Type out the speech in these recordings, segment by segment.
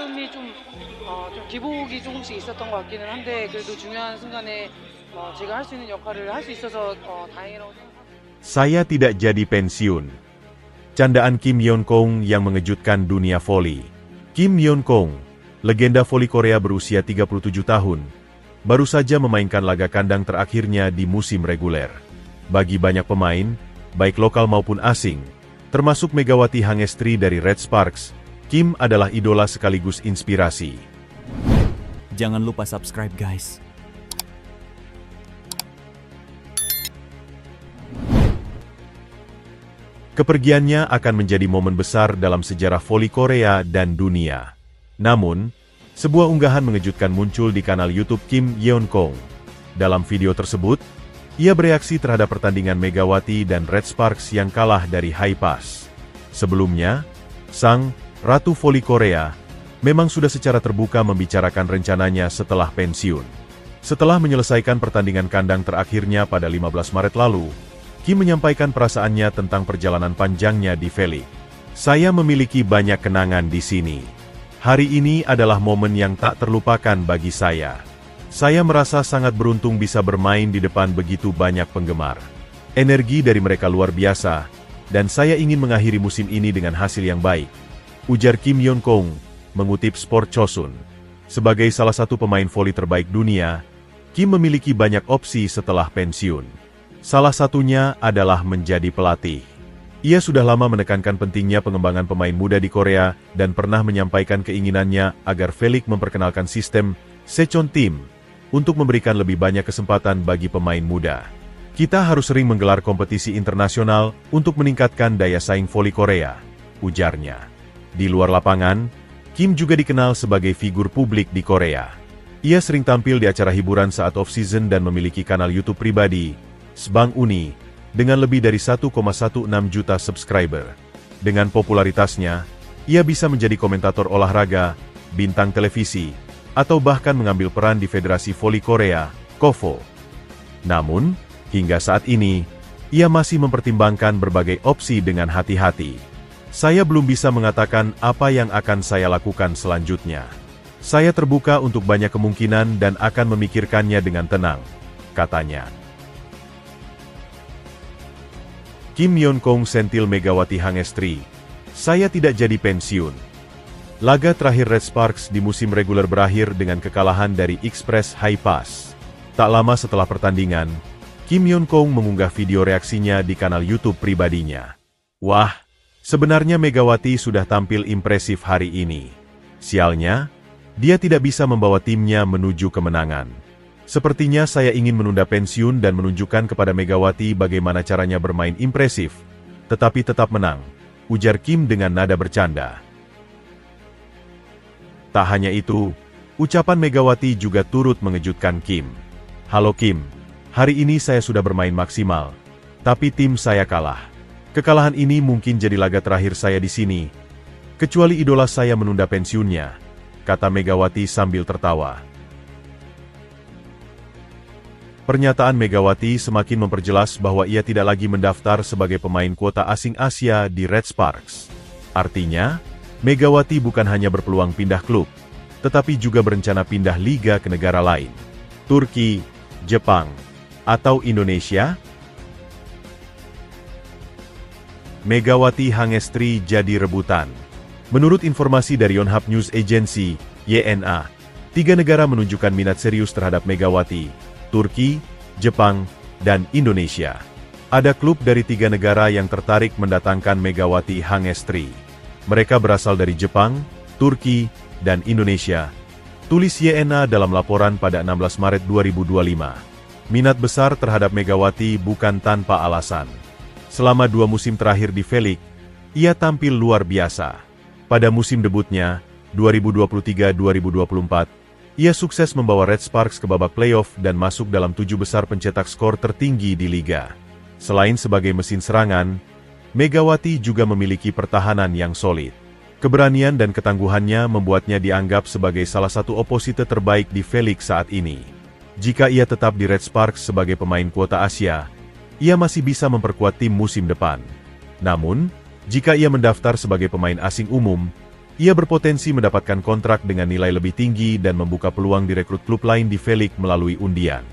아쉬움이 좀 기복이 조금씩 있었던 것 같기는 한데 그래도 중요한 순간에 제가 할 수 있는 역할을 할 수 있어서 다행이라고 생각합니다. Saya tidak jadi pensiun. Candaan Kim Yeon-kong yang mengejutkan dunia voli. Kim Yeon-kong, legenda voli Korea berusia 37 tahun, baru saja memainkan laga kandang terakhirnya di musim reguler. Bagi banyak pemain, baik lokal maupun asing, termasuk Megawati Hangestri dari Red Sparks, Kim adalah idola sekaligus inspirasi. Jangan lupa subscribe guys. Kepergiannya akan menjadi momen besar dalam sejarah voli Korea dan dunia. Namun, sebuah unggahan mengejutkan muncul di kanal YouTube Kim Yeon-kong. Dalam video tersebut, ia bereaksi terhadap pertandingan Megawati dan Red Sparks yang kalah dari High Pass. Sebelumnya, sang Ratu Voli Korea memang sudah secara terbuka membicarakan rencananya setelah pensiun. Setelah menyelesaikan pertandingan kandang terakhirnya pada 15 Maret lalu, Kim menyampaikan perasaannya tentang perjalanan panjangnya di voli. Saya memiliki banyak kenangan di sini. Hari ini adalah momen yang tak terlupakan bagi saya. Saya merasa sangat beruntung bisa bermain di depan begitu banyak penggemar. Energi dari mereka luar biasa, dan saya ingin mengakhiri musim ini dengan hasil yang baik, ujar Kim Yeon-kong, mengutip Sport Chosun. Sebagai salah satu pemain voli terbaik dunia, Kim memiliki banyak opsi setelah pensiun. Salah satunya adalah menjadi pelatih. Ia sudah lama menekankan pentingnya pengembangan pemain muda di Korea dan pernah menyampaikan keinginannya agar Velik memperkenalkan sistem Sechon Team untuk memberikan lebih banyak kesempatan bagi pemain muda. Kita harus sering menggelar kompetisi internasional untuk meningkatkan daya saing voli Korea, ujarnya. Di luar lapangan, Kim juga dikenal sebagai figur publik di Korea. Ia sering tampil di acara hiburan saat off-season dan memiliki kanal YouTube pribadi, Sbang Uni, dengan lebih dari 1,16 juta subscriber. Dengan popularitasnya, ia bisa menjadi komentator olahraga, bintang televisi, atau bahkan mengambil peran di Federasi Voli Korea, KOVO. Namun, hingga saat ini, ia masih mempertimbangkan berbagai opsi dengan hati-hati. Saya belum bisa mengatakan apa yang akan saya lakukan selanjutnya. Saya terbuka untuk banyak kemungkinan dan akan memikirkannya dengan tenang, katanya. Kim Yeon-kong sentil Megawati Hangestri. Saya tidak jadi pensiun. Laga terakhir Red Sparks di musim reguler berakhir dengan kekalahan dari Express High Pass. Tak lama setelah pertandingan, Kim Yeon-kong mengunggah video reaksinya di kanal YouTube pribadinya. Wah, sebenarnya Megawati sudah tampil impresif hari ini. Sialnya, dia tidak bisa membawa timnya menuju kemenangan. Sepertinya saya ingin menunda pensiun dan menunjukkan kepada Megawati bagaimana caranya bermain impresif, tetapi tetap menang, ujar Kim dengan nada bercanda. Tak hanya itu, ucapan Megawati juga turut mengejutkan Kim. Halo Kim, hari ini saya sudah bermain maksimal, tapi tim saya kalah. Kekalahan ini mungkin jadi laga terakhir saya di sini, kecuali idola saya menunda pensiunnya, kata Megawati sambil tertawa. Pernyataan Megawati semakin memperjelas bahwa ia tidak lagi mendaftar sebagai pemain kuota asing Asia di Red Sparks. Artinya, Megawati bukan hanya berpeluang pindah klub, tetapi juga berencana pindah liga ke negara lain. Turki, Jepang, atau Indonesia? Megawati Hangestri jadi rebutan. Menurut informasi dari Yonhap News Agency, YNA, 3 negara menunjukkan minat serius terhadap Megawati, Turki, Jepang, dan Indonesia. Ada klub dari 3 negara yang tertarik mendatangkan Megawati Hangestri. Mereka berasal dari Jepang, Turki, dan Indonesia, tulis YNA dalam laporan pada 16 Maret 2025. Minat besar terhadap Megawati bukan tanpa alasan. Selama 2 musim terakhir di Velik, ia tampil luar biasa. Pada musim debutnya, 2023-2024, ia sukses membawa Red Sparks ke babak playoff dan masuk dalam 7 besar pencetak skor tertinggi di liga. Selain sebagai mesin serangan, Megawati juga memiliki pertahanan yang solid. Keberanian dan ketangguhannya membuatnya dianggap sebagai salah satu oposite terbaik di Velik saat ini. Jika ia tetap di Red Sparks sebagai pemain kuota Asia, ia masih bisa memperkuat tim musim depan. Namun, jika ia mendaftar sebagai pemain asing umum, Ia berpotensi mendapatkan kontrak dengan nilai lebih tinggi dan membuka peluang direkrut klub lain di V-League melalui undian.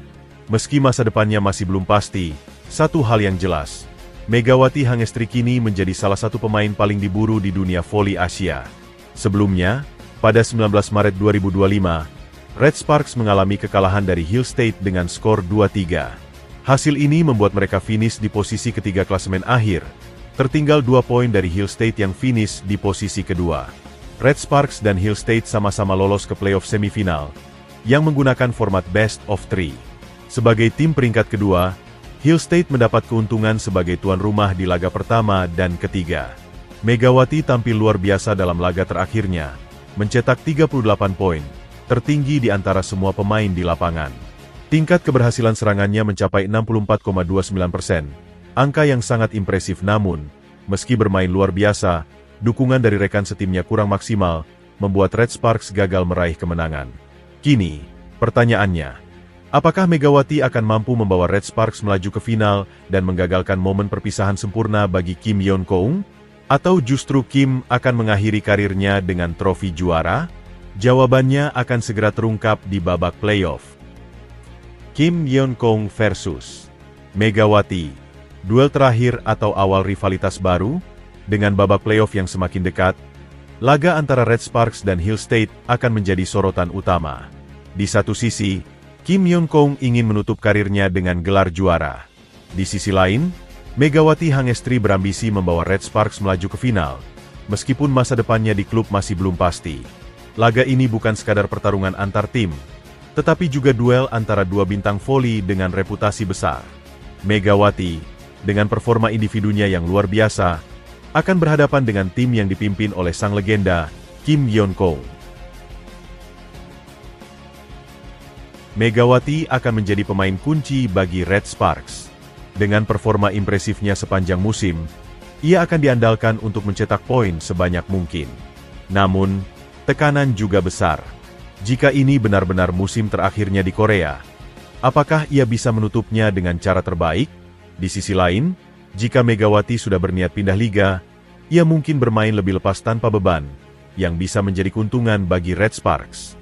Meski masa depannya masih belum pasti, satu hal yang jelas, Megawati Hangestri kini menjadi salah satu pemain paling diburu di dunia voli Asia. Sebelumnya, pada 19 Maret 2025, Red Sparks mengalami kekalahan dari Hill State dengan skor 2-3. Hasil ini membuat mereka finish di posisi ketiga klasemen akhir, tertinggal 2 poin dari Hill State yang finish di posisi kedua. Red Sparks dan Hill State sama-sama lolos ke playoff semifinal, yang menggunakan format best of 3. Sebagai tim peringkat kedua, Hill State mendapat keuntungan sebagai tuan rumah di laga pertama dan ketiga. Megawati tampil luar biasa dalam laga terakhirnya, mencetak 38 poin, tertinggi di antara semua pemain di lapangan. Tingkat keberhasilan serangannya mencapai 64,29%, angka yang sangat impresif namun, meski bermain luar biasa, dukungan dari rekan setimnya kurang maksimal, membuat Red Sparks gagal meraih kemenangan. Kini, pertanyaannya, apakah Megawati akan mampu membawa Red Sparks melaju ke final dan menggagalkan momen perpisahan sempurna bagi Kim Yeon-keung? Atau justru Kim akan mengakhiri karirnya dengan trofi juara? Jawabannya akan segera terungkap di babak playoff. Kim Yeon-keung versus Megawati. Duel terakhir atau awal rivalitas baru? Dengan babak playoff yang semakin dekat, laga antara Red Sparks dan Hill State akan menjadi sorotan utama. Di satu sisi, Kim Yeon-keung ingin menutup karirnya dengan gelar juara. Di sisi lain, Megawati Hangestri berambisi membawa Red Sparks melaju ke final, meskipun masa depannya di klub masih belum pasti. Laga ini bukan sekadar pertarungan antar tim, tetapi juga duel antara dua bintang voli dengan reputasi besar. Megawati, dengan performa individunya yang luar biasa, akan berhadapan dengan tim yang dipimpin oleh sang legenda, Kim Yeon-keung. Megawati akan menjadi pemain kunci bagi Red Sparks. Dengan performa impresifnya sepanjang musim, ia akan diandalkan untuk mencetak poin sebanyak mungkin. Namun, tekanan juga besar. Jika ini benar-benar musim terakhirnya di Korea, apakah ia bisa menutupnya dengan cara terbaik? Di sisi lain, jika Megawati sudah berniat pindah liga, ia mungkin bermain lebih lepas tanpa beban, yang bisa menjadi keuntungan bagi Red Sparks.